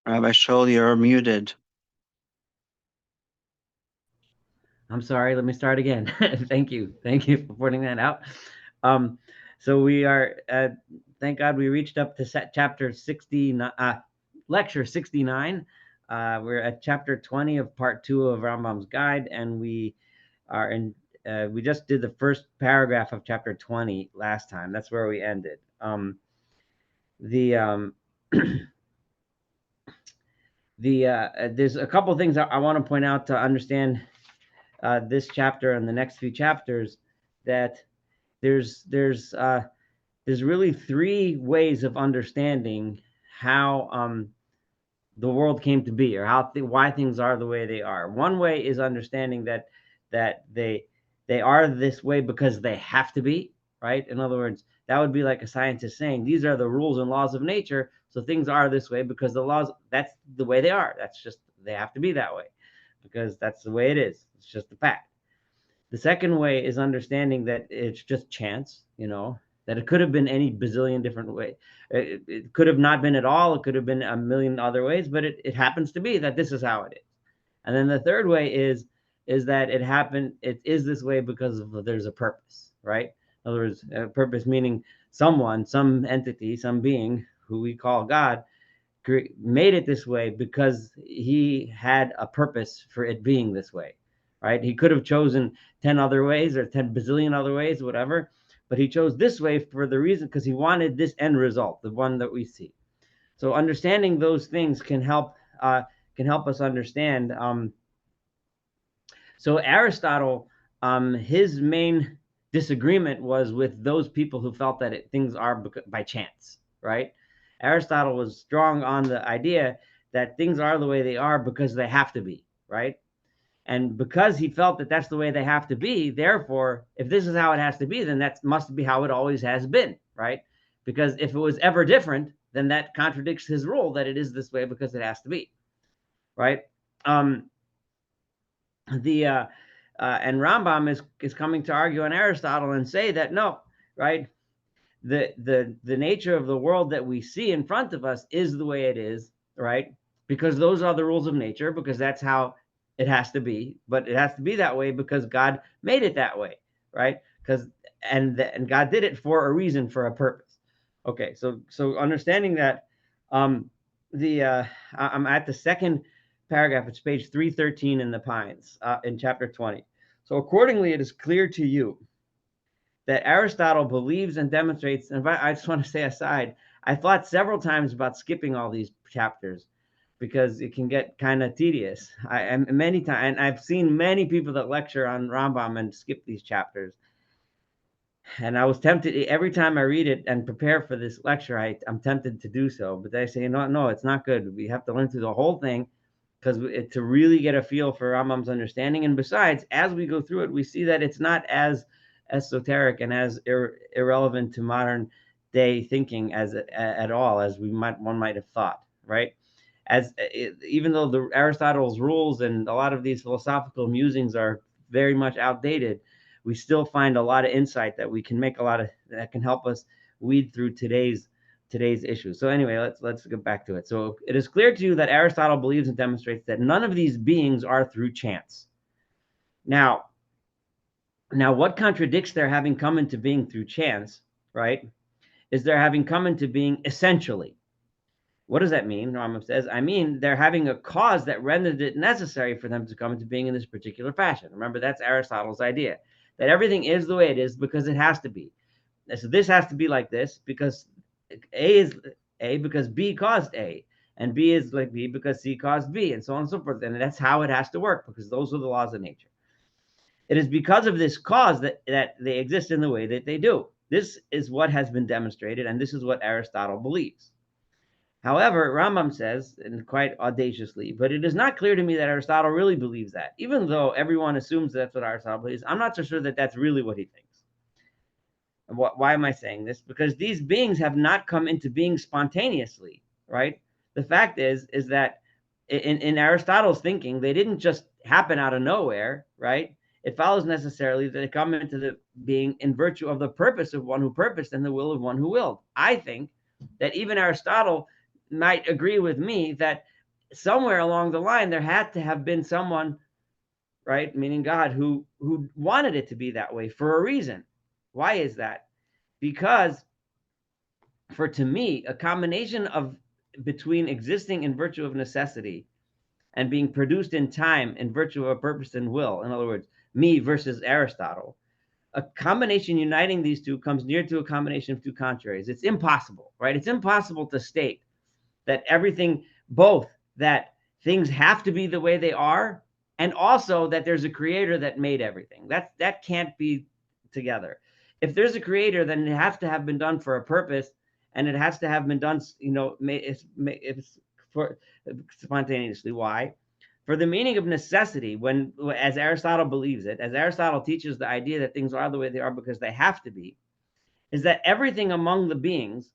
Rabbi Shaul, you're muted. I'm sorry. Let me start again. Thank you. Thank you for pointing that out. Um, so we are, thank God we reached up to chapter 69, lecture 69. We're at chapter 20 of part 2 of Rambam's guide, and we are in, we just did the first paragraph of chapter 20 last time. That's where we ended. The, there's a couple of things I want to point out to understand this chapter and the next few chapters, that there's there's uh, there's really three ways of understanding how the world came to be, or why things are the way they are. One way is understanding that they are this way because they have to be, right? In other words, that would be like a scientist saying these are the rules and laws of nature, so things are this way because the laws, that's the way they are. That's just, they have to be that way because that's the way it is. It's just a fact. The second way is understanding that it's just chance, that it could have been any bazillion different way. It could have not been at all. It could have been a million other ways, but it happens to be that this is how it is. And then the third way is that it is this way because there's a purpose, right? In other words, a purpose meaning someone, some entity, some being who we call God made it this way because he had a purpose for it being this way, right? He could have chosen 10 other ways or 10 bazillion other ways, whatever, but he chose this way for the reason because he wanted this end result, the one that we see. So understanding those things can help us understand. So Aristotle, his main disagreement was with those people who felt that things are by chance, right? Aristotle was strong on the idea that things are the way they are because they have to be, right? And because he felt that that's the way they have to be, therefore, if this is how it has to be, then that must be how it always has been, right? Because if it was ever different, then that contradicts his rule that it is this way because it has to be, right? Um, the And Rambam is coming to argue on Aristotle and say that no, right? The nature of the world that we see in front of us is the way it is, right? Because those are the rules of nature, because that's how it has to be. But it has to be that way because God made it that way, right? Because and God did it for a reason, for a purpose. Okay, so understanding that, the I'm at the second paragraph. It's page 313 in the Pines, in chapter 20. So accordingly, it is clear to you that Aristotle believes and demonstrates. And I just want to say aside, I thought several times about skipping all these chapters because it can get kind of tedious. Many times, and I've seen many people that lecture on Rambam and skip these chapters. And I was tempted every time I read it and prepare for this lecture. I'm tempted to do so, but they say no, it's not good. We have to learn through the whole thing because to really get a feel for Rambam's understanding. And besides, as we go through it, we see that it's not as esoteric and as irrelevant to modern day thinking as at all as one might have thought, right? Even though the Aristotle's rules and a lot of these philosophical musings are very much outdated, we still find a lot of insight that we can make that can help us weed through today's issues. So anyway, let's get back to it. So it is clear to you that Aristotle believes and demonstrates that none of these beings are through chance. Now, what contradicts their having come into being through chance, right, is their having come into being essentially. What does that mean? Rambam says, I mean, they're having a cause that rendered it necessary for them to come into being in this particular fashion. Remember, that's Aristotle's idea, that everything is the way it is because it has to be. So this has to be like this because A is A because B caused A, and B is like B because C caused B, and so on and so forth. And that's how it has to work because those are the laws of nature. It is because of this cause that they exist in the way that they do. This is what has been demonstrated, and this is what Aristotle believes. However, Rambam says, and quite audaciously, but it is not clear to me that Aristotle really believes that. Even though everyone assumes that's what Aristotle believes, I'm not so sure that that's really what he thinks. And why am I saying this? Because these beings have not come into being spontaneously, right? The fact is that in Aristotle's thinking, they didn't just happen out of nowhere, right? It follows necessarily that they come into the being in virtue of the purpose of one who purposed and the will of one who willed. I think that even Aristotle might agree with me that somewhere along the line, there had to have been someone, right, meaning God, who wanted it to be that way for a reason. Why is that? Because to me, a combination of between existing in virtue of necessity and being produced in time in virtue of a purpose and will, in other words, me versus Aristotle, a combination uniting these two comes near to a combination of two contraries. It's impossible, right? It's impossible to state that everything, both that things have to be the way they are, and also that there's a creator that made everything. That can't be together. If there's a creator, then it has to have been done for a purpose, and it has to have been done, it's for spontaneously. Why? For the meaning of necessity, when, as Aristotle believes it, as Aristotle teaches the idea that things are the way they are because they have to be, is that everything among the beings,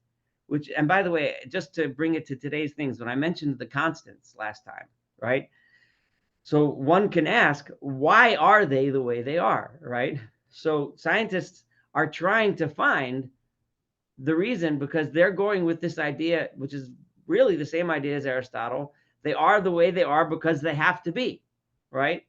which, and by the way, just to bring it to today's things, when I mentioned the constants last time, right? So one can ask, why are they the way they are, right? So scientists are trying to find the reason, because they're going with this idea, which is really the same idea as Aristotle. They are the way they are because they have to be, right?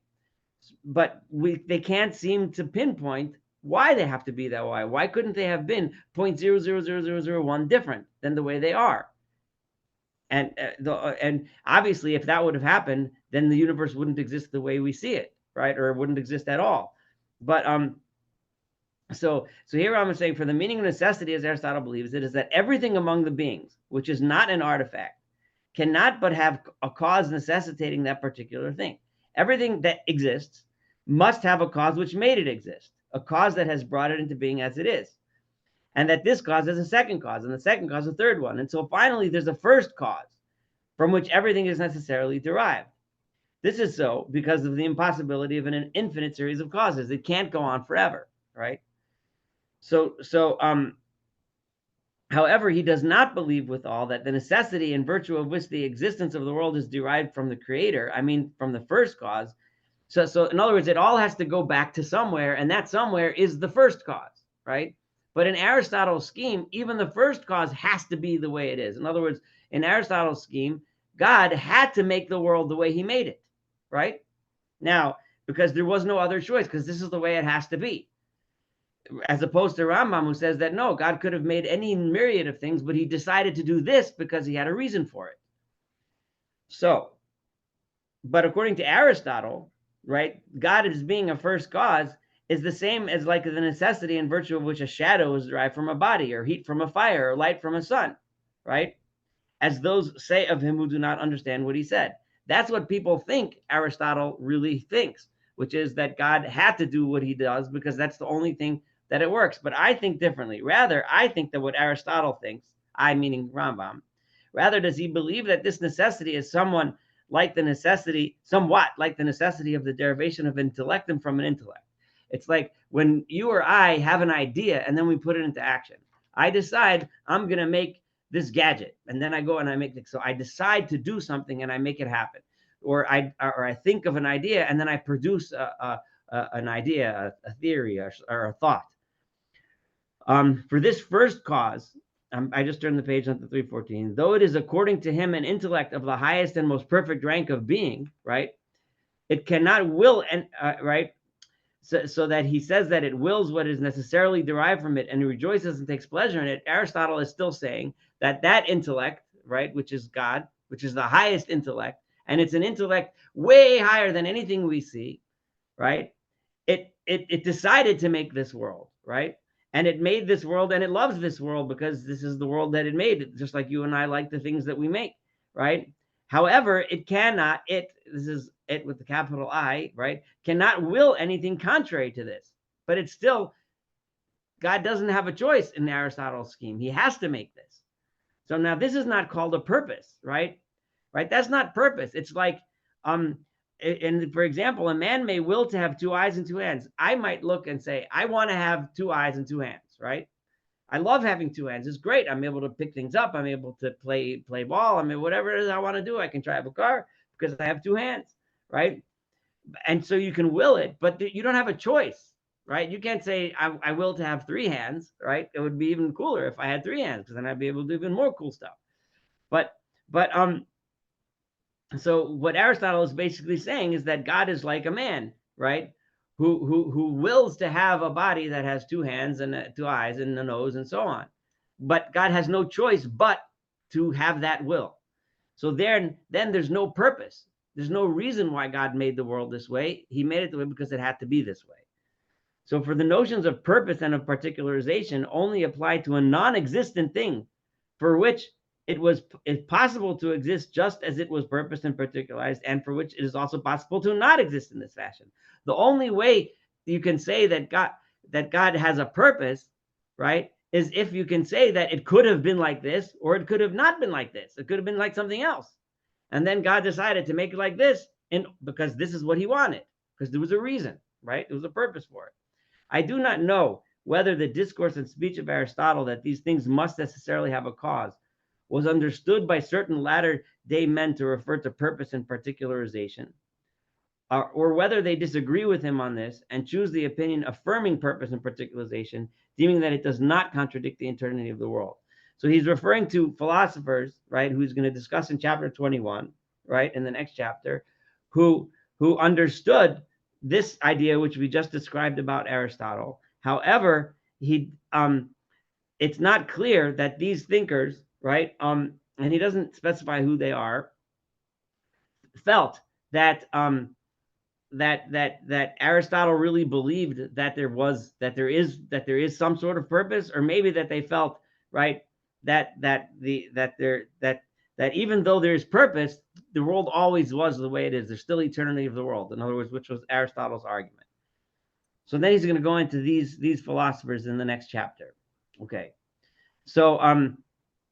But they can't seem to pinpoint why they have to be that way. Why couldn't they have been 0.000001 different than the way they are? And obviously, if that would have happened, then the universe wouldn't exist the way we see it, right? Or it wouldn't exist at all. But so here I'm saying, for the meaning of necessity, as Aristotle believes it, is that everything among the beings, which is not an artifact, cannot but have a cause necessitating that particular thing. Everything that exists must have a cause which made it exist, a cause that has brought it into being as it is. And that this cause is a second cause, and the second cause a third one. And so finally, there's a first cause from which everything is necessarily derived. This is so because of the impossibility of an infinite series of causes. It can't go on forever, right? However, he does not believe withal that the necessity in virtue of which the existence of the world is derived from the creator, I mean, from the first cause. So in other words, it all has to go back to somewhere, and that somewhere is the first cause, right? But in Aristotle's scheme, even the first cause has to be the way it is. In other words, in Aristotle's scheme, God had to make the world the way he made it, right? Now, because there was no other choice, because this is the way it has to be. As opposed to Rambam, who says that no, God could have made any myriad of things, but he decided to do this because he had a reason for it. So, but according to Aristotle, right, God as being a first cause is the same as like the necessity in virtue of which a shadow is derived from a body, or heat from a fire, or light from a sun, right? As those say of him who do not understand what he said. That's what people think Aristotle really thinks, which is that God had to do what he does because that's the only thing that it works. But I think differently. Rather, I think that what Aristotle thinks, I meaning Rambam, rather does he believe that this necessity is somewhat like the necessity of the derivation of intellectum from an intellect. It's like when you or I have an idea and then we put it into action. I decide I'm going to make this gadget, and then I go and I make it. So I decide to do something and I make it happen. Or I think of an idea and then I produce an idea, a theory, or a thought. For this first cause, I just turned the page on to 314. Though it is according to him an intellect of the highest and most perfect rank of being, right? It cannot will, and right? So that he says that it wills what is necessarily derived from it and rejoices and takes pleasure in it. Aristotle is still saying that intellect, right, which is God, which is the highest intellect, and it's an intellect way higher than anything we see, right? It decided to make this world, right? And it made this world, and it loves this world because this is the world that it made, just like you and I like the things that we make, right? However, it cannot, this is it with the capital I, right? Cannot will anything contrary to this. But it's still, God doesn't have a choice in Aristotle's scheme. He has to make this. So now this is not called a purpose, right? Right? That's not purpose. It's like, and for example, a man may will to have 2 eyes and 2 hands. I might look and say, I want to have 2 eyes and 2 hands, right? I love having 2 hands. It's great. I'm able to pick things up. I'm able to play ball. I mean, whatever it is I want to do, I can drive a car because I have 2 hands, right? And so you can will it, but you don't have a choice, right? You can't say, I will to have 3 hands, right? It would be even cooler if I had 3 hands because then I'd be able to do even more cool stuff. But So what Aristotle is basically saying is that God is like a man, right? Who wills to have a body that has two hands and two eyes and a nose and so on. But God has no choice but to have that will. So then there's no purpose. There's no reason why God made the world this way. He made it the way because it had to be this way. So for the notions of purpose and of particularization only apply to a non-existent thing for which it's possible to exist just as it was purposed and particularized, and for which it is also possible to not exist in this fashion. The only way you can say that God has a purpose, right, is if you can say that it could have been like this or it could have not been like this. It could have been like something else. And then God decided to make it like this because this is what he wanted, because there was a reason, right? There was a purpose for it. I do not know whether the discourse and speech of Aristotle that these things must necessarily have a cause was understood by certain latter-day men to refer to purpose and particularization, or whether they disagree with him on this and choose the opinion affirming purpose and particularization, deeming that it does not contradict the eternity of the world. So he's referring to philosophers, right, who he's going to discuss in chapter 21, right, in the next chapter, who understood this idea which we just described about Aristotle. However, it's not clear that these thinkers, right, and he doesn't specify who they are, felt that that Aristotle really believed that there is some sort of purpose, or maybe that they felt, right, that even though there's purpose, the world always was the way it is. There's still eternity of the world. In other words, which was Aristotle's argument. So then he's going to go into these philosophers in the next chapter. Okay. So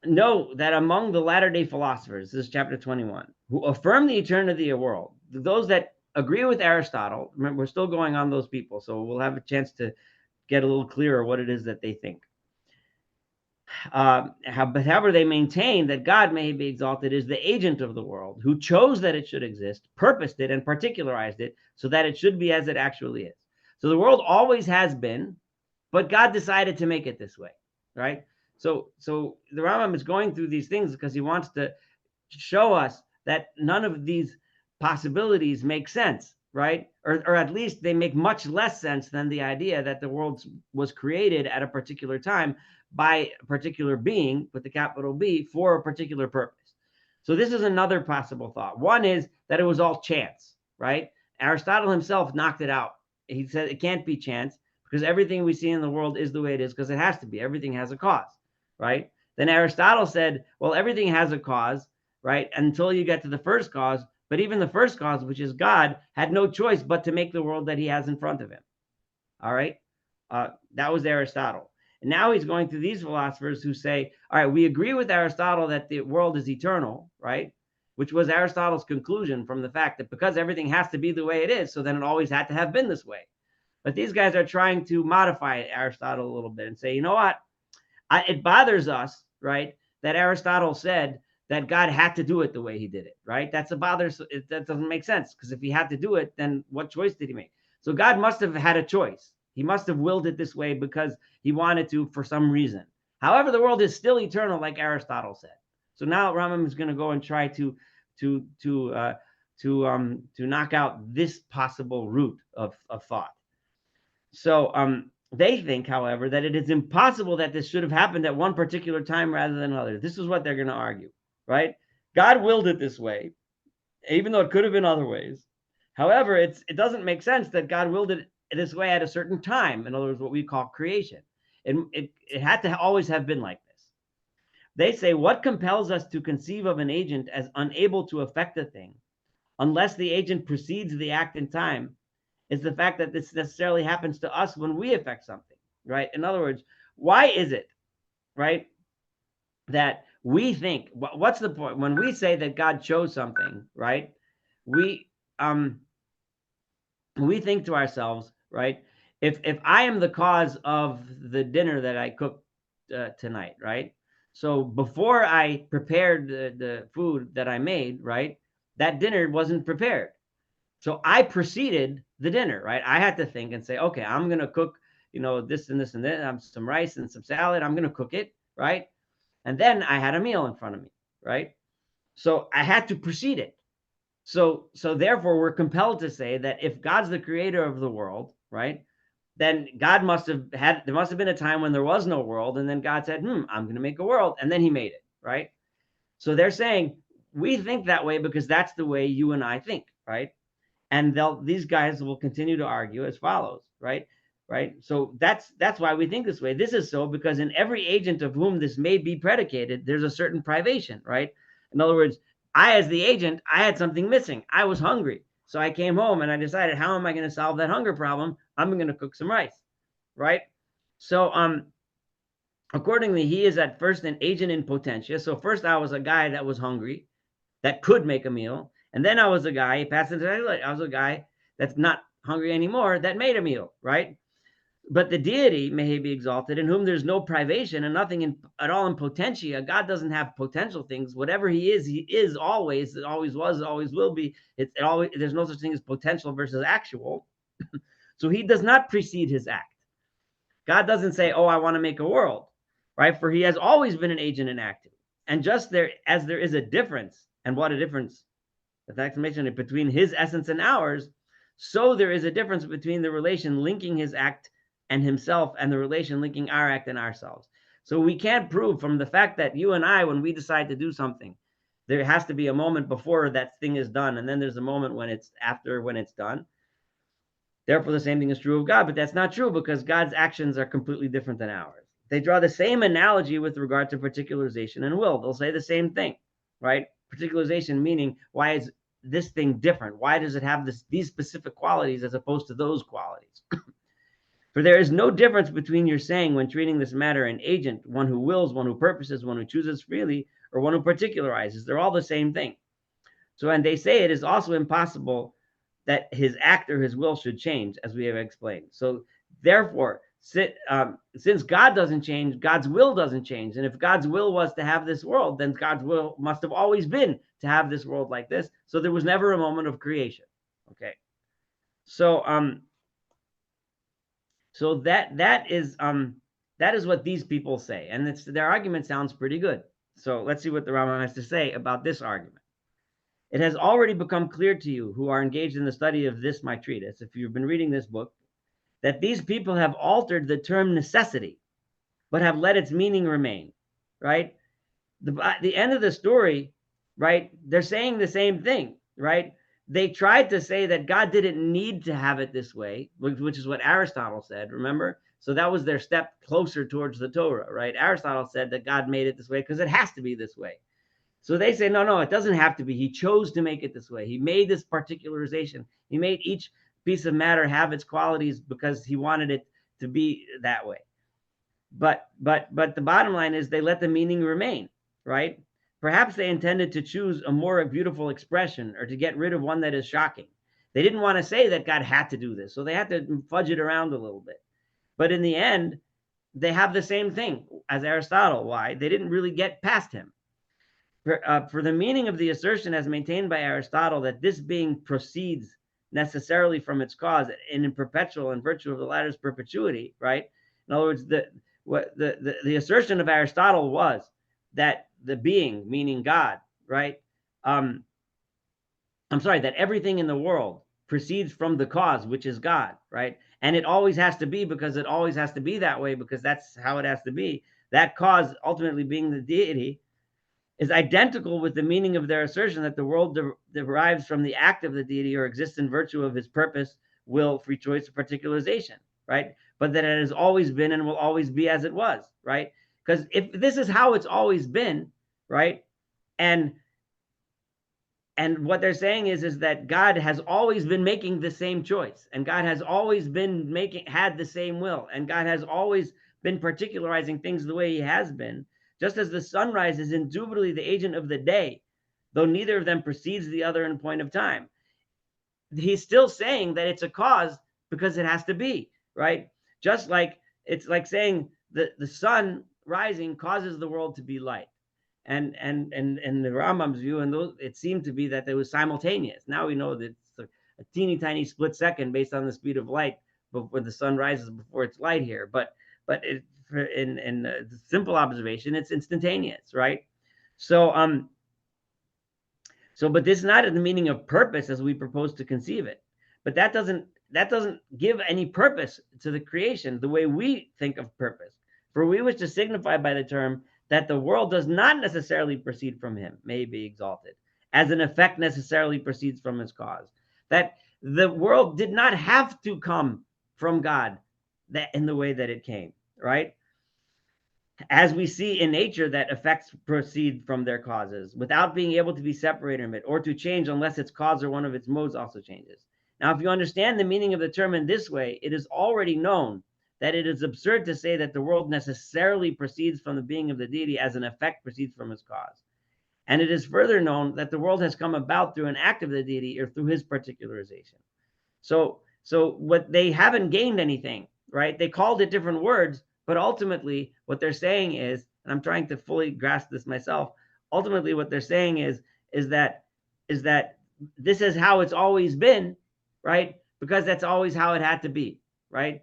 know that among the latter-day philosophers, this is chapter 21, who affirm the eternity of the world, those that agree with Aristotle, remember, we're still going on those people, so we'll have a chance to get a little clearer what it is that they think. However, they maintain that God may be exalted is the agent of the world, who chose that it should exist, purposed it, and particularized it so that it should be as it actually is. So the world always has been, but God decided to make it this way, right? So the Rambam is going through these things because he wants to show us that none of these possibilities make sense, right? Or at least they make much less sense than the idea that the world was created at a particular time by a particular being with the capital B for a particular purpose. So this is another possible thought. One is that it was all chance, right? Aristotle himself knocked it out. He said it can't be chance because everything we see in the world is the way it is because it has to be. Everything has a cause, right? Then Aristotle said, well, everything has a cause, right? Until you get to the first cause. But even the first cause, which is God, had no choice but to make the world that he has in front of him. All right? That was Aristotle. And now he's going through these philosophers who say, all right, we agree with Aristotle that the world is eternal, right? Which was Aristotle's conclusion from the fact that because everything has to be the way it is, so then it always had to have been this way. But these guys are trying to modify Aristotle a little bit and say, you know what? It bothers us, right, that Aristotle said that God had to do it the way he did it, right? That doesn't make sense, because if he had to do it, then what choice did he make? So God must have had a choice. He must have willed it this way because he wanted to for some reason. However, the world is still eternal, like Aristotle said. So now Rambam is going to go and try to knock out this possible root of thought. So they think, however, that it is impossible that this should have happened at one particular time rather than another. This is what they're going to argue, right? God willed it this way, even though it could have been other ways. However, it doesn't make sense that God willed it this way at a certain time. In other words, what we call creation. It had to always have been like this. They say, what compels us to conceive of an agent as unable to affect a thing, unless the agent precedes the act in time, is the fact that this necessarily happens to us when we affect something, right? In other words, why is it, right, that we think, what's the point when we say that God chose something, right? We think to ourselves, right, if I am the cause of the dinner that I cooked tonight, right? So before I prepared the food that I made, right, that dinner wasn't prepared. So I preceded the dinner, right? I had to think and say, okay, I'm going to cook, this and this and this, some rice and some salad. I'm going to cook it, right? And then I had a meal in front of me, right? So I had to precede it. So therefore, we're compelled to say that if God's the creator of the world, right, then God there must have been a time when there was no world, and then God said, I'm going to make a world, and then he made it, right? So they're saying, we think that way because that's the way you and I think, right? And these guys will continue to argue as follows, right? Right. So that's why we think this way. This is so because in every agent of whom this may be predicated, there's a certain privation, right? In other words, I, as the agent, I had something missing. I was hungry. So I came home and I decided, how am I going to solve that hunger problem? I'm going to cook some rice, right? So accordingly, he is at first an agent in potentia. So first I was a guy that was hungry, that could make a meal. And then I was a guy, I was a guy that's not hungry anymore that made a meal, right? But the deity, may he be exalted, in whom there's no privation and nothing at all in potentia. God doesn't have potential things. Whatever he is always, it always was, it always will be. There's no such thing as potential versus actual. So he does not precede his act. God doesn't say, oh, I want to make a world, right? For he has always been an agent and active. And just as there is a difference, and what a difference, with exclamation, between his essence and ours, so there is a difference between the relation linking his act and himself and the relation linking our act and ourselves. So we can't prove from the fact that you and I, when we decide to do something, there has to be a moment before that thing is done, and then there's a moment when it's after when it's done. Therefore, the same thing is true of God, but that's not true because God's actions are completely different than ours. They draw the same analogy with regard to particularization and will. They'll say the same thing, right? Particularization meaning, why is this thing different? Why does it have these specific qualities as opposed to those qualities? For there is no difference between your saying when treating this matter an agent, one who wills, one who purposes, one who chooses freely, or one who particularizes. They're all the same thing. So, and they say it is also impossible that his act or his will should change, as we have explained. So, therefore, since God doesn't change, God's will doesn't change. And if God's will was to have this world, then God's will must have always been to have this world like this. So there was never a moment of creation. Okay. So that is what these people say, and their argument sounds pretty good. So let's see what the Rambam has to say about this argument. It has already become clear to you who are engaged in the study of this, my treatise, if you've been reading this book, that these people have altered the term necessity, but have let its meaning remain, right? The end of the story, right? They're saying the same thing, right? They tried to say that God didn't need to have it this way, which is what Aristotle said, remember? So that was their step closer towards the Torah, right? Aristotle said that God made it this way because it has to be this way. So they say, no, it doesn't have to be. He chose to make it this way. He made this particularization. He made each piece of matter have its qualities because he wanted it to be that way. But the bottom line is they let the meaning remain, right? Perhaps they intended to choose a more beautiful expression or to get rid of one that is shocking. They didn't want to say that God had to do this, so they had to fudge it around a little bit. But in the end, they have the same thing as Aristotle. Why? They didn't really get past him. For the meaning of the assertion as maintained by Aristotle that this being proceeds necessarily from its cause and in perpetual in virtue of the latter's perpetuity, right? In other words, the assertion of Aristotle was that the being, meaning God, right? I'm sorry, that everything in the world proceeds from the cause, which is God, right? And it always has to be because it always has to be that way because that's how it has to be. That cause ultimately being the deity is identical with the meaning of their assertion that the world derives from the act of the deity or exists in virtue of his purpose, will, free choice, or particularization, right? But that it has always been and will always be as it was, right? Because if this is how it's always been, right? And what they're saying is that God has always been making the same choice, and God has always been had the same will, and God has always been particularizing things the way he has been. Just as the sunrise is indubitably the agent of the day, though neither of them precedes the other in point of time. He's still saying that it's a cause because it has to be, right? Just like it's like saying that the sun rising causes the world to be light. And the Rambam's view, and those, it seemed to be that it was simultaneous. Now we know that it's a teeny tiny split second based on the speed of light when the sun rises before it's light here. But in simple observation, it's instantaneous, right? So So, but this is not the meaning of purpose as we propose to conceive it. But that doesn't give any purpose to the creation the way we think of purpose. For we wish to signify by the term that the world does not necessarily proceed from him, may be exalted, as an effect necessarily proceeds from his cause. That the world did not have to come from God that in the way that it came, right? As we see in nature that effects proceed from their causes without being able to be separated from it or to change unless its cause or one of its modes also changes. Now, if you understand the meaning of the term in this way, it is already known that it is absurd to say that the world necessarily proceeds from the being of the deity as an effect proceeds from its cause. And it is further known that the world has come about through an act of the deity or through his particularization. So what they haven't gained anything, right? They called it different words, but ultimately what they're saying is, and I'm trying to fully grasp this myself, ultimately what they're saying is that is that this is how it's always been, right? Because that's always how it had to be, right?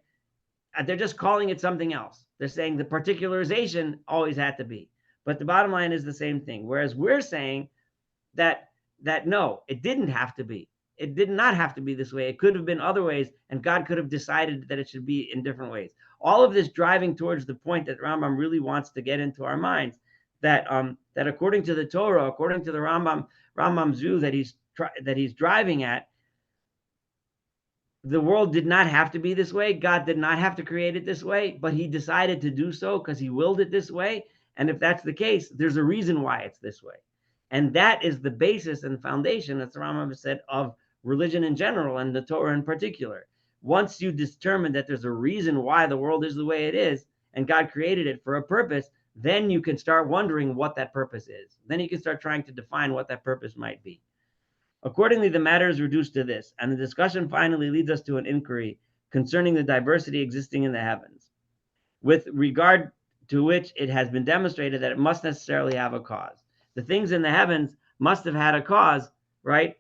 They're just calling it something else. They're saying the particularization always had to be. But the bottom line is the same thing. Whereas we're saying that no, it didn't have to be. It did not have to be this way. It could have been other ways, and God could have decided that it should be in different ways. All of this driving towards the point that Rambam really wants to get into our minds, that that according to the Torah, according to the Rambam's view that he's driving at, the world did not have to be this way. God did not have to create it this way, but he decided to do so because he willed it this way. And if that's the case, there's a reason why it's this way. And that is the basis and foundation, as the Rambam said, of religion in general and the Torah in particular. Once you determine that there's a reason why the world is the way it is, and God created it for a purpose, then you can start wondering what that purpose is. Then you can start trying to define what that purpose might be. Accordingly, the matter is reduced to this, and the discussion finally leads us to an inquiry concerning the diversity existing in the heavens, with regard to which it has been demonstrated that it must necessarily have a cause. The things in the heavens must have had a cause, right?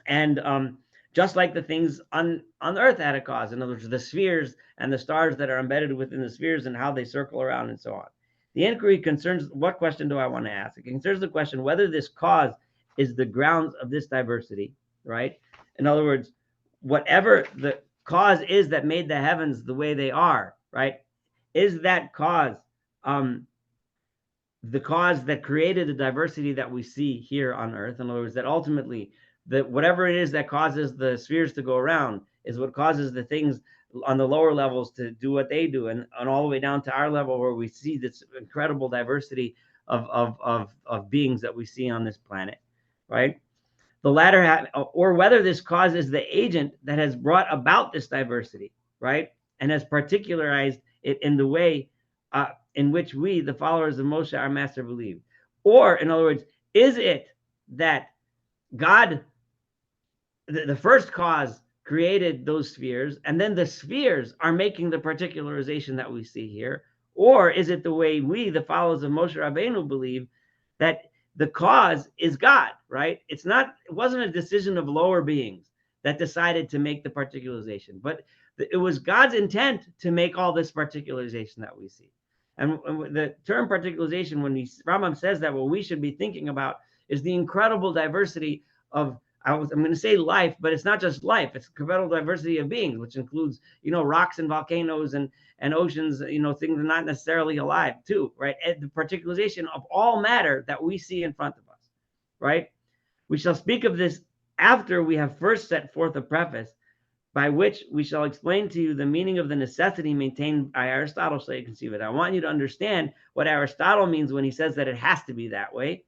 And just like the things on the earth had a cause. In other words, the spheres and the stars that are embedded within the spheres and how they circle around and so on. The inquiry concerns, what question do I want to ask? It concerns the question whether this cause is the grounds of this diversity, right? In other words, whatever the cause is that made the heavens the way they are, right? Is that cause the cause that created the diversity that we see here on Earth? In other words, that ultimately, that whatever it is that causes the spheres to go around is what causes the things on the lower levels to do what they do, and all the way down to our level where we see this incredible diversity of beings that we see on this planet, right? The latter, or whether this cause is the agent that has brought about this diversity, right? And has particularized it in the way in which we, the followers of Moshe, our master, believe. Or, in other words, is it that God, the first cause, created those spheres, and then the spheres are making the particularization that we see here? Or is it the way we, the followers of Moshe Rabbeinu, believe, that the cause is God, right? It wasn't a decision of lower beings that decided to make the particularization, but it was God's intent to make all this particularization that we see. And the term particularization, when Rambam says that, what we should be thinking about is the incredible diversity of, I'm going to say life, but it's not just life. It's incredible diversity of beings, which includes, rocks and volcanoes and oceans, things not necessarily alive too, right? And the particularization of all matter that we see in front of us, right? We shall speak of this after we have first set forth a preface by which we shall explain to you the meaning of the necessity maintained by Aristotle, so you can see it. I want you to understand what Aristotle means when he says that it has to be that way.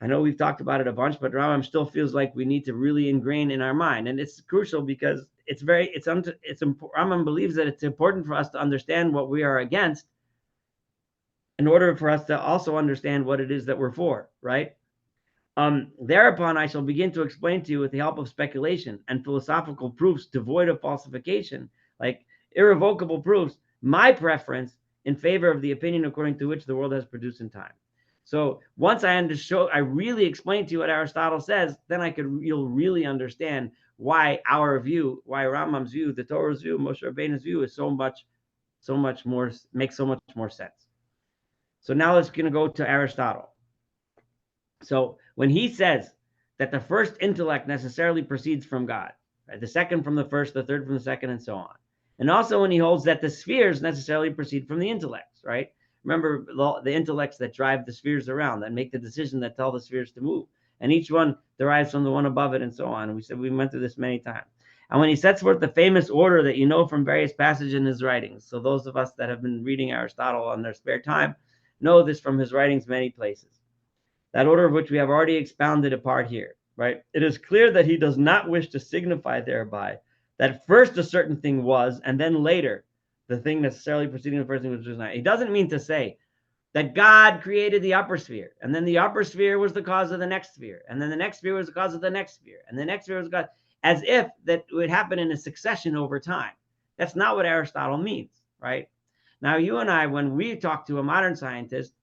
I know we've talked about it a bunch, but Rambam still feels like we need to really ingrain in our mind, and it's crucial because Rambam believes that it's important for us to understand what we are against in order for us to also understand what it is that we're for, right? Thereupon, I shall begin to explain to you, with the help of speculation and philosophical proofs devoid of falsification, like irrevocable proofs, my preference in favor of the opinion according to which the world has produced in time. So once I really explain to you what Aristotle says, then you'll really understand why our view, why Rambam's view, the Torah's view, Moshe Rabbeinu's view is makes so much more sense. So now let's going to go to Aristotle. So when he says that the first intellect necessarily proceeds from God, right? The second from the first, the third from the second, and so on. And also when he holds that the spheres necessarily proceed from the intellects, right? Remember the intellects that drive the spheres around, that make the decision, that tell the spheres to move. And each one derives from the one above it, and so on. We went through this many times. And when he sets forth the famous order that you know from various passages in his writings, so those of us that have been reading Aristotle on their spare time know this from his writings many places. That order of which we have already expounded a part here, right? It is clear that he does not wish to signify thereby that first a certain thing was, and then later the thing necessarily preceding the first thing was not. He doesn't mean to say that God created the upper sphere, and then the upper sphere was the cause of the next sphere, and then the next sphere was the cause of the next sphere, and the next sphere was God, as if that would happen in a succession over time. That's not what Aristotle means, right? Now, you and I, when we talk to a modern scientist,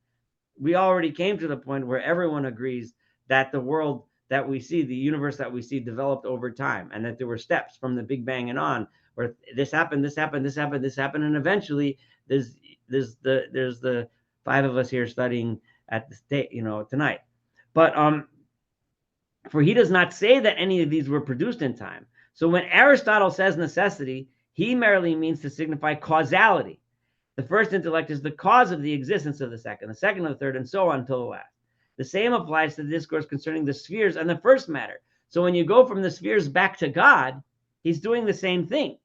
we already came to the point where everyone agrees that the world that we see, the universe that we see, developed over time, and that there were steps from the Big Bang and on, where this happened, this happened, this happened, this happened, and eventually there's the five of us here studying at the state, tonight. But for he does not say that any of these were produced in time. So when Aristotle says necessity, he merely means to signify causality. The first intellect is the cause of the existence of the second of the third, and so on until the last. The same applies to the discourse concerning the spheres and the first matter. So when you go from the spheres back to God, he's doing the same thing,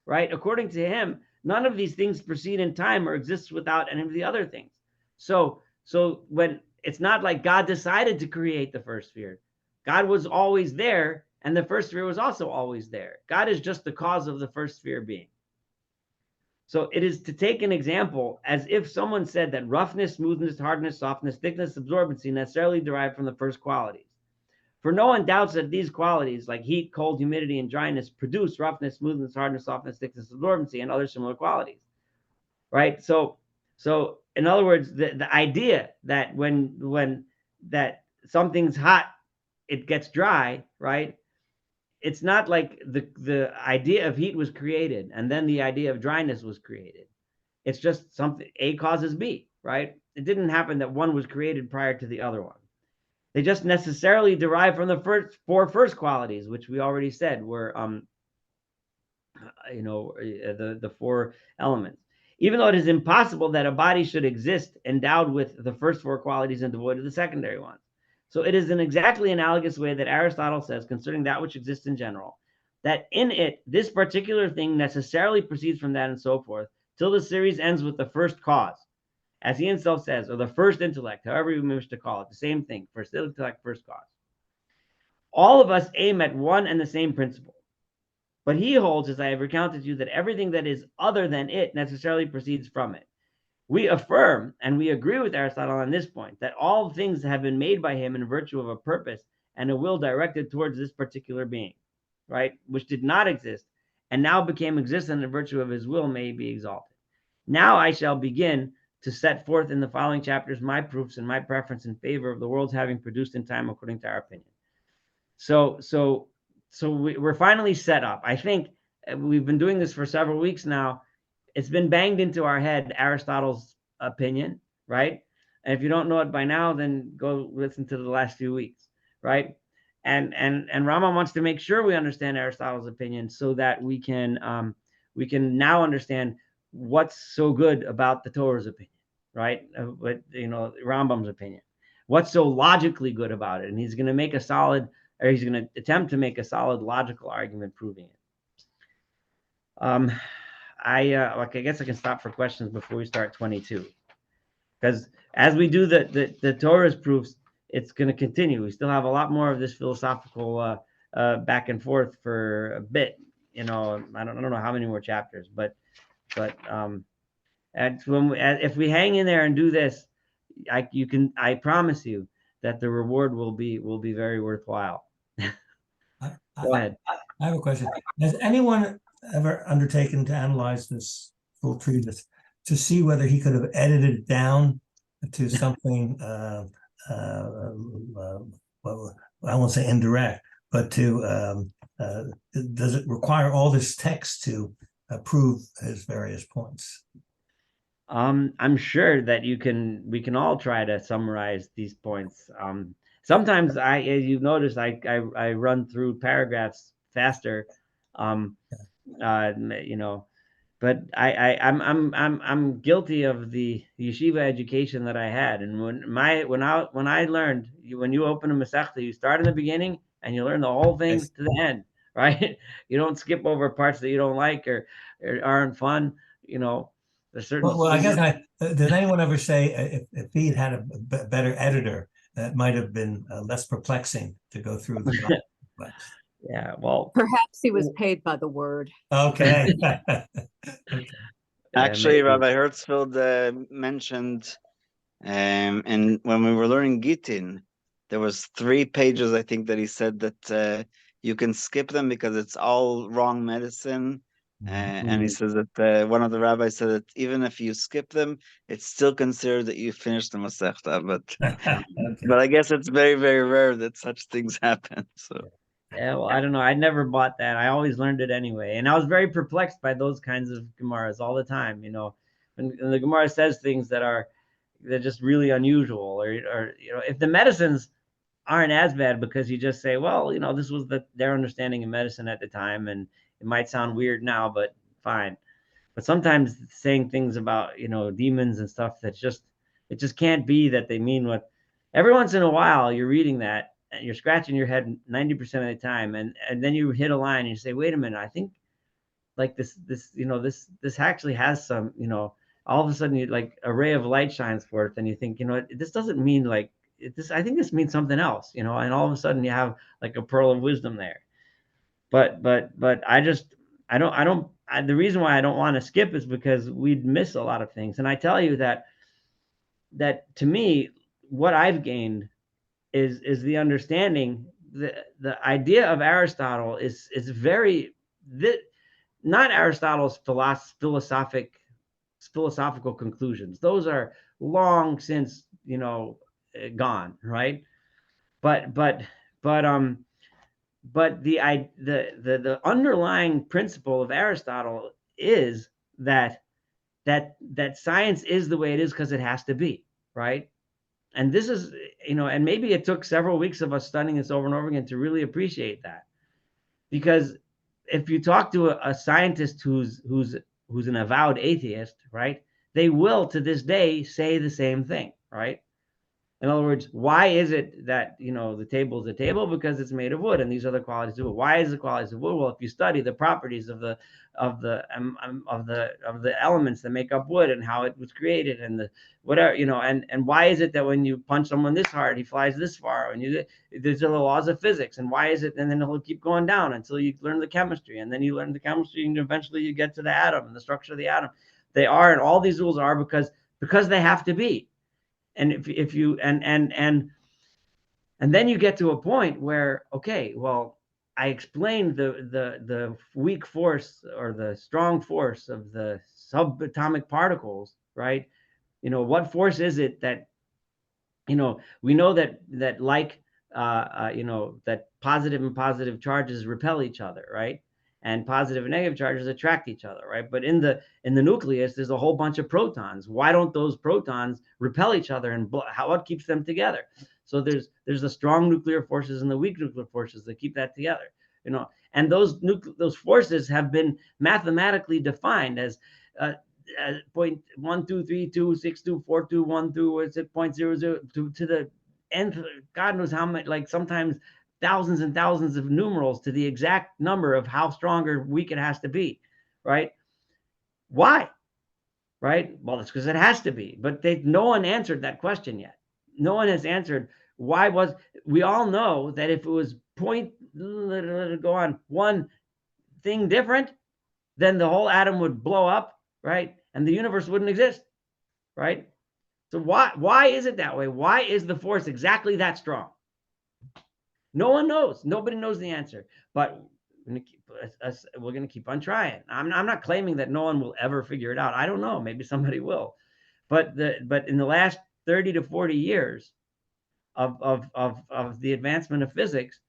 right? According to him, none of these things proceed in time or exist without any of the other things. So when it's not like God decided to create the first sphere, God was always there, and the first sphere was also always there. God is just the cause of the first sphere being. So it is to take an example as if someone said that roughness, smoothness, hardness, softness, thickness, absorbency necessarily derive from the first qualities. For no one doubts that these qualities, like heat, cold, humidity, and dryness, produce roughness, smoothness, hardness, softness, thickness, absorbency, and other similar qualities, right? So in other words, the idea that when that something's hot, it gets dry, right? It's not like the idea of heat was created and then the idea of dryness was created. It's just something, A causes B, right? It didn't happen that one was created prior to the other one. They just necessarily derive from the first qualities, which we already said were the four elements. Even though it is impossible that a body should exist endowed with the first four qualities and devoid of the secondary ones. So it is in exactly analogous way that Aristotle says concerning that which exists in general, that in it, this particular thing necessarily proceeds from that and so forth, till the series ends with the first cause, as he himself says, or the first intellect, however you wish to call it, the same thing, first intellect, first cause. All of us aim at one and the same principle. But he holds, as I have recounted to you, that everything that is other than it necessarily proceeds from it. We affirm, and we agree with Aristotle on this point, that all things have been made by him in virtue of a purpose and a will directed towards this particular being, right? Which did not exist and now became existent in virtue of his will may be exalted. Now I shall begin to set forth in the following chapters my proofs and my preference in favor of the world's having produced in time according to our opinion. So we're finally set up. I think we've been doing this for several weeks now. It's been banged into our head, Aristotle's opinion, right? And if you don't know it by now, then go listen to the last few weeks, right? And Rambam wants to make sure we understand Aristotle's opinion so that we can now understand what's so good about the Torah's opinion, right? Rambam's opinion. What's so logically good about it? And he's going to attempt to make a solid logical argument proving it. I guess I can stop for questions before we start 22, because as we do the Torah's proofs, it's going to continue. We still have a lot more of this philosophical back and forth for a bit. I don't know how many more chapters, but if we hang in there and do this, I promise you that the reward will be very worthwhile. Go ahead. I have a question. Has anyone ever undertaken to analyze this full treatise to see whether he could have edited it down to something, well, I won't say indirect, but to, does it require all this text to prove his various points? I'm sure that we can all try to summarize these points. Sometimes as you've noticed, I run through paragraphs faster, um, you know. But I'm guilty of the yeshiva education that I had, and when I learned, when you open a masechta, you start in the beginning and you learn the whole thing Yes. to the end, right? You don't skip over parts that you don't like or aren't fun. You know, there's certain. Well, I guess did anyone ever say if he had had a better editor, that might have been less perplexing to go through the complex? Yeah, well, Perhaps he was paid by the word. Okay. Okay. Actually, maybe. Rabbi Hertzfeld mentioned, and when we were learning Gittin, there was 3 pages, I think, that he said that you can skip them because it's all wrong medicine. And he says that one of the rabbis said that even if you skip them, it's still considered that you finished the Masechta. But I guess it's very, very rare that such things happen. So. Yeah, well, I don't know. I never bought that. I always learned it anyway, and I was very perplexed by those kinds of gemaras all the time. You know, when the gemara says things they're just really unusual, or you know, if the medicines aren't as bad because you just say, well, you know, this was their understanding of medicine at the time, and it might sound weird now, but fine. But sometimes saying things about, you know, demons and stuff it just can't be that they mean what. Every once in a while you're reading that and you're scratching your head 90% of the time, and then you hit a line and you say, wait a minute, I think like this you know, this actually has some, you know, all of a sudden you like a ray of light shines forth and you think, you know, this doesn't mean like this. I think this means something else, you know, and all of a sudden you have like a pearl of wisdom there. But the reason why I don't want to skip is because we'd miss a lot of things. And I tell you that to me, what I've gained is the understanding. The idea of Aristotle is very not Aristotle's philosophical conclusions. Those are long since, you know, gone, right? But but but the underlying principle of Aristotle is that science is the way it is because it has to be, right? And this is, you know, and maybe it took several weeks of us studying this over and over again to really appreciate that. Because if you talk to a scientist who's an avowed atheist, right, they will to this day say the same thing, right? In other words, why is it that, you know, the table is a table? Because it's made of wood, and these are the qualities of wood. Why is the qualities of wood? Well, if you study the properties of the elements that make up wood and how it was created and the whatever, you know, and why is it that when you punch someone this hard, he flies this far? And these are the laws of physics. And why is it? And then he'll keep going down until you learn the chemistry, and then you learn the chemistry, and eventually you get to the atom and the structure of the atom. They are, and all these rules are because they have to be. And if you and then you get to a point where, okay, well, I explained the weak force or the strong force of the subatomic particles, right? You know, what force is it that, you know, we know that like you know, that positive and positive charges repel each other, right? And positive and negative charges attract each other, right? But in the nucleus, there's a whole bunch of protons. Why don't those protons repel each other, and what keeps them together? So there's the strong nuclear forces and the weak nuclear forces that keep that together, you know. And those forces have been mathematically defined as 0.1232624212 through, is it 0.00 to the nth, God knows how much, like sometimes thousands and thousands of numerals to the exact number of how strong or weak it has to be, right? Why? Right? Well, it's because it has to be. But no one answered that question yet. No one has answered why was. We all know that if it was one thing different, then the whole atom would blow up, right? And the universe wouldn't exist, right? So why is it that way? Why is the force exactly that strong? No one knows. Nobody knows the answer. But we're going to keep on trying. I'm not claiming that no one will ever figure it out. I don't know. Maybe somebody will. But in the last 30 to 40 years of the advancement of physics,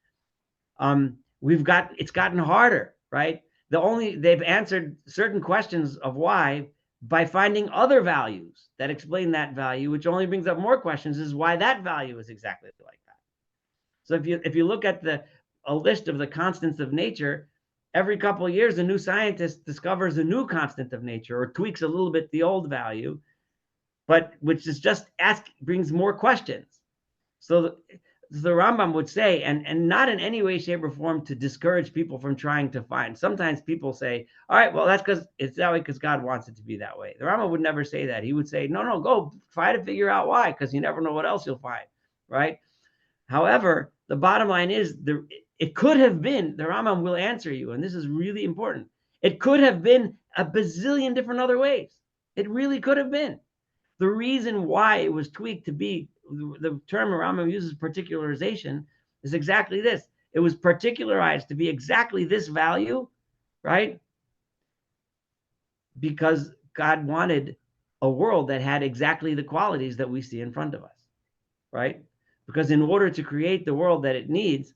it's gotten harder, right? They've answered certain questions of why by finding other values that explain that value, which only brings up more questions, is why that value is exactly like that. So if you look at a list of the constants of nature, every couple of years a new scientist discovers a new constant of nature or tweaks a little bit the old value, but which is just brings more questions. So the Rambam would say, and not in any way, shape, or form to discourage people from trying to find. Sometimes people say, all right, well, that's because it's that way because God wants it to be that way. The Rambam would never say that. He would say, no, go try to figure out why, because you never know what else you'll find, right? However, the bottom line is it could have been, the Rambam will answer you, and this is really important. It could have been a bazillion different other ways. It really could have been. The reason why it was tweaked to be, the term Rambam uses particularization, is exactly this. It was particularized to be exactly this value, right? Because God wanted a world that had exactly the qualities that we see in front of us, right? Because in order to create the world that it needs,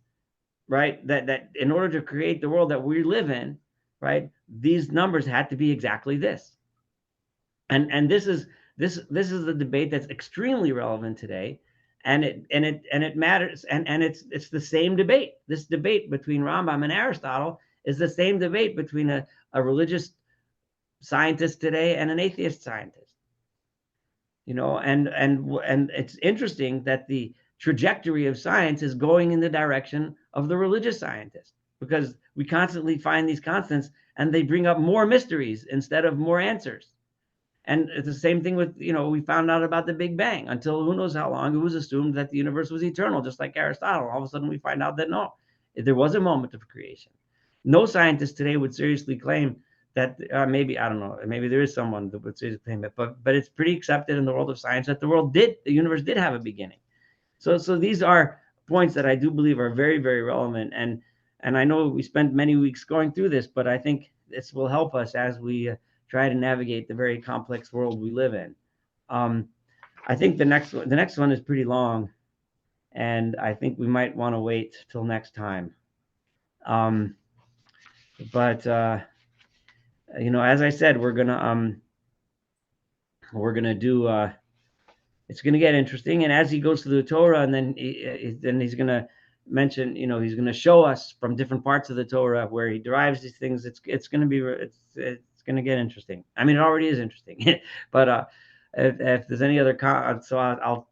right, that in order to create the world that we live in, right, these numbers had to be exactly this. And this is the debate that's extremely relevant today, and it matters, and it's the same debate. This debate between Rambam and Aristotle is the same debate between a religious scientist today and an atheist scientist. You know, and it's interesting that the trajectory of science is going in the direction of the religious scientist, because we constantly find these constants and they bring up more mysteries instead of more answers. And it's the same thing with, we found out about the Big Bang. Until who knows how long, it was assumed that the universe was eternal, just like Aristotle. All of a sudden we find out that no, there was a moment of creation. No scientist today would seriously claim that, maybe, I don't know, maybe there is someone that would seriously claim it, but it's pretty accepted in the world of science that the universe did have a beginning. So these are points that I do believe are very, very relevant. And I know we spent many weeks going through this, but I think this will help us as we try to navigate the very complex world we live in. I think the next one is pretty long, and I think we might want to wait till next time. But as I said, we're gonna do. It's gonna get interesting, and as he goes through the Torah, and then he's gonna mention, he's gonna show us from different parts of the Torah where he derives these things. It's gonna get interesting. I mean, it already is interesting, but if there's any other so I'll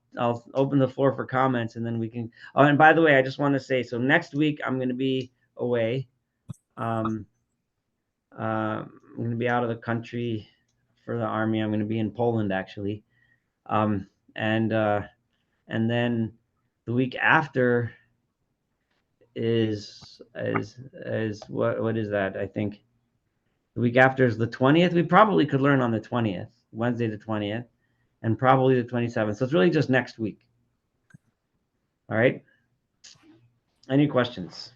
open the floor for comments, and then we can. Oh, and by the way, I just want to say, so next week I'm going to be away. I'm going to be out of the country for the army. I'm going to be in Poland, actually, and then the week after is what is that? I think the week after is the 20th. We probably could learn on the 20th, Wednesday the 20th, and probably the 27th. So it's really just next week. All right. Any questions?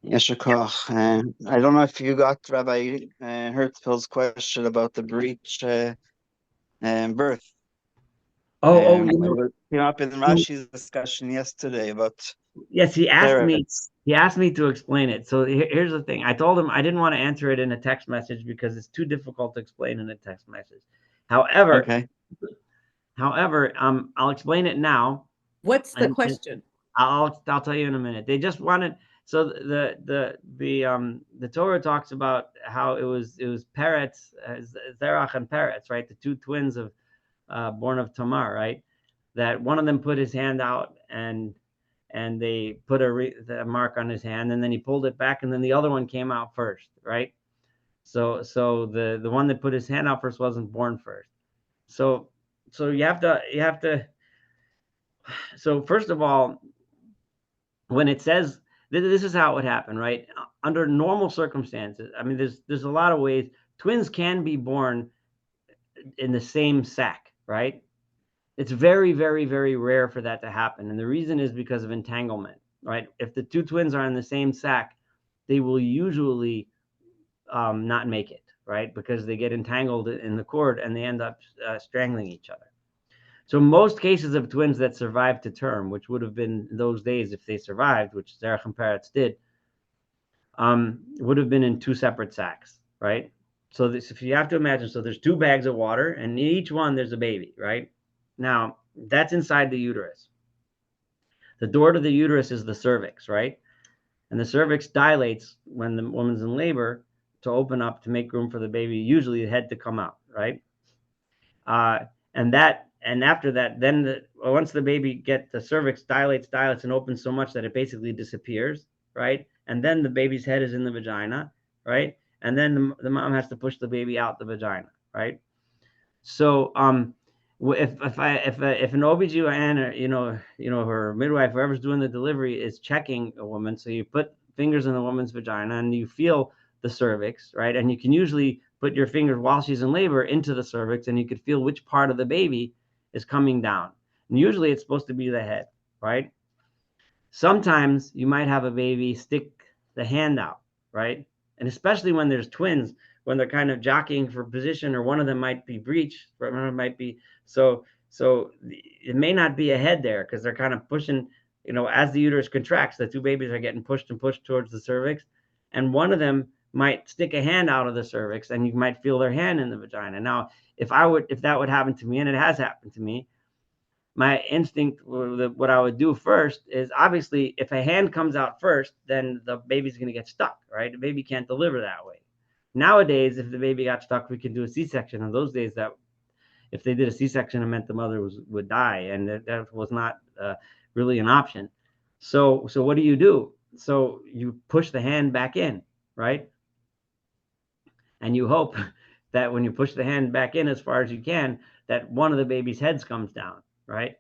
Yes, I don't know if you got Rabbi Herzfeld's question about the breach birth. It came up in Rashi's discussion yesterday about. Yes, he asked me to explain it. So here's the thing. I told him I didn't want to answer it in a text message because it's too difficult to explain in a text message. However, I'll explain it now. What's the question? I'll tell you in a minute. They just wanted, so the Torah talks about how it was Peretz, Zerach and Peretz, right? The two twins of born of Tamar, right? That one of them put his hand out and they put a mark on his hand, and then he pulled it back, and then the other one came out first, right? So the one that put his hand out first wasn't born first. So you have to. So first of all, when it says this is how it would happen, right? Under normal circumstances, I mean, there's a lot of ways twins can be born in the same sac, right? It's very, very, very rare for that to happen. And the reason is because of entanglement, right? If the two twins are in the same sac, they will usually not make it, right? Because they get entangled in the cord and they end up strangling each other. So most cases of twins that survived to term, which would have been those days if they survived, which Zerach and Peretz did, would have been in two separate sacs, right? So if you have to imagine, so there's two bags of water, and in each one there's a baby, right? Now, that's inside the uterus. The door to the uterus is the cervix, right? And the cervix dilates when the woman's in labor to open up to make room for the baby, usually the head to come out, right? And after that, then once the baby the cervix dilates and opens so much that it basically disappears, right? And then the baby's head is in the vagina, right? And then the mom has to push the baby out the vagina, right? So if an OBGYN or her midwife, whoever's doing the delivery, is checking a woman, so you put fingers in the woman's vagina and you feel the cervix, right? And you can usually put your fingers while she's in labor into the cervix, and you could feel which part of the baby is coming down. And usually it's supposed to be the head, right? Sometimes you might have a baby stick the hand out, right? And especially when there's twins, when they're kind of jockeying for position, or one of them might be breech, one of them might be so it may not be a head there, because they're kind of pushing, as the uterus contracts, the two babies are getting pushed and pushed towards the cervix, and one of them might stick a hand out of the cervix, and you might feel their hand in the vagina. Now, if that would happen to me, and it has happened to me, my instinct, what I would do first is, obviously, if a hand comes out first, then the baby's going to get stuck, right? The baby can't deliver that way. Nowadays, if the baby got stuck, we can do a C-section. In those days, that if they did a C-section, it meant the mother would die, and that was not really an option. So what do? So you push the hand back in, right? And you hope that when you push the hand back in as far as you can, that one of the baby's heads comes down, right?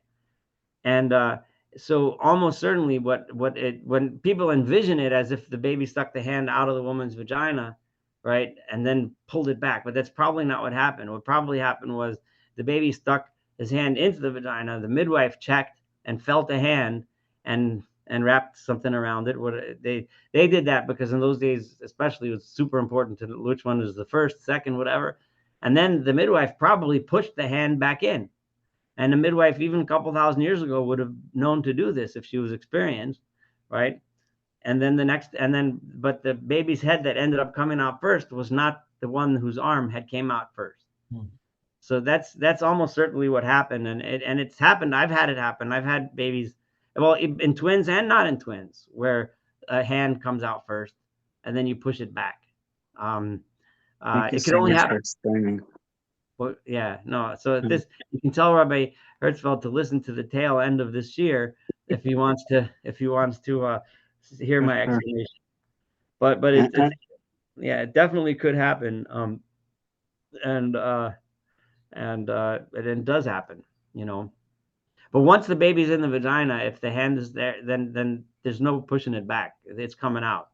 And so almost certainly when people envision it as if the baby stuck the hand out of the woman's vagina, right, and then pulled it back, but that's probably not what happened. What probably happened was the baby stuck his hand into the vagina. The midwife checked and felt the hand and wrapped something around it. They did that because in those days, especially, it was super important to which one is the first, second, whatever. And then the midwife probably pushed the hand back in. And the midwife, even a couple thousand years ago, would have known to do this if she was experienced, right? And then but the baby's head that ended up coming out first was not the one whose arm had came out first. So that's almost certainly what happened, and it's happened. I've had it happen. I've had babies, well, in twins and not in twins, where a hand comes out first, and then you push it back. It could only happen. Well, yeah, no. So this, you can tell Rabbi Hertzfeld to listen to the tail end of this year if he wants to hear my explanation. But it definitely could happen. And it does happen, But once the baby's in the vagina, if the hand is there, then there's no pushing it back. It's coming out,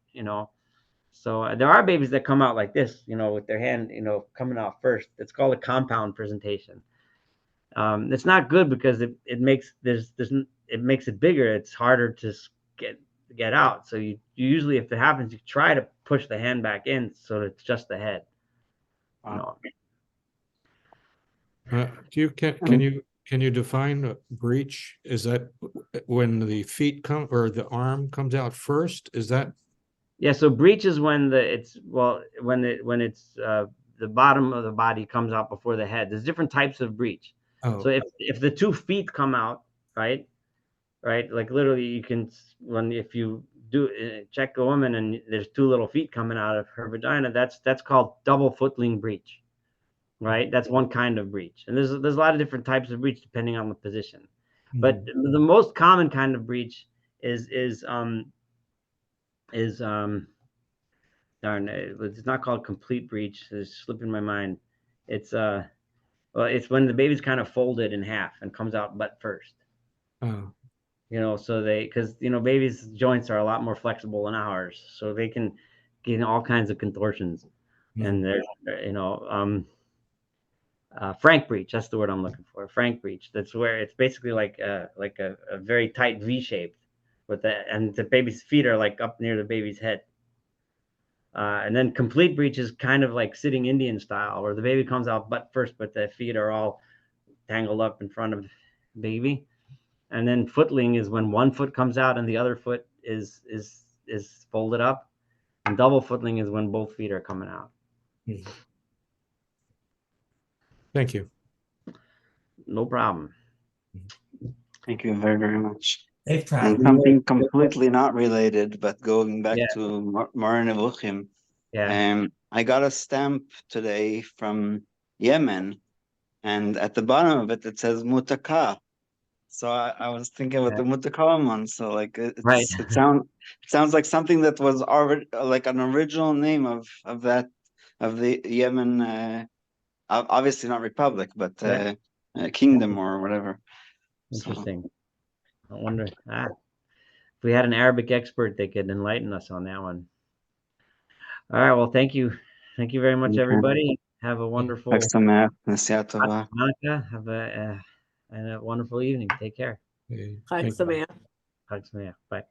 So there are babies that come out like this, with their hand, coming out first. It's called a compound presentation. It's not good because it makes it makes it bigger. It's harder to get out. So you usually, if it happens, you try to push the hand back in so it's just the head. Can you define breech? Is that when the feet come or the arm comes out first? Is that? Yeah. So breech is when it's the bottom of the body comes out before the head. There's different types of breech. Oh. So if the 2 feet come out, right, like literally you can, if you do check a woman and there's 2 little feet coming out of her vagina, that's called double footling breech. Right, that's one kind of breech, and there's a lot of different types of breech depending on the position. Mm-hmm. But the most common kind of breech is it's not called complete breech. It's slipping my mind. It's it's when the baby's kind of folded in half and comes out butt first. Oh. So because babies' joints are a lot more flexible than ours, so they can get all kinds of contortions, and they're frank breech, that's the word I'm looking for. Frank breech. That's where it's basically like a very tight V shape and the baby's feet are like up near the baby's head. And then complete breech is kind of like sitting Indian style, where the baby comes out butt first, but the feet are all tangled up in front of the baby. And then footling is when one foot comes out and the other foot is folded up. And double footling is when both feet are coming out. Mm-hmm. Thank you. No problem. Thank you very, very much. Safe And travel. something completely not related, but going back Yeah. to Mor Nevuchim, Yeah. I got a stamp today from Yemen, and at the bottom of it, it says Mutaka. So I was thinking about the Mutakaman. So like Right. it sounds like something that was already like an original name of the Yemen, obviously not republic, but Yeah. kingdom or whatever. So, Interesting. I wonder. If we had an Arabic expert, they could enlighten us on that one. All right. Well, thank you. Thank you very much, Okay. everybody. Have a wonderful Chag Sameach, Nasiya Tova. Hanukkah. Have a wonderful evening. Take care. Okay, Chag thank you. Sameach. Hugs, Bye.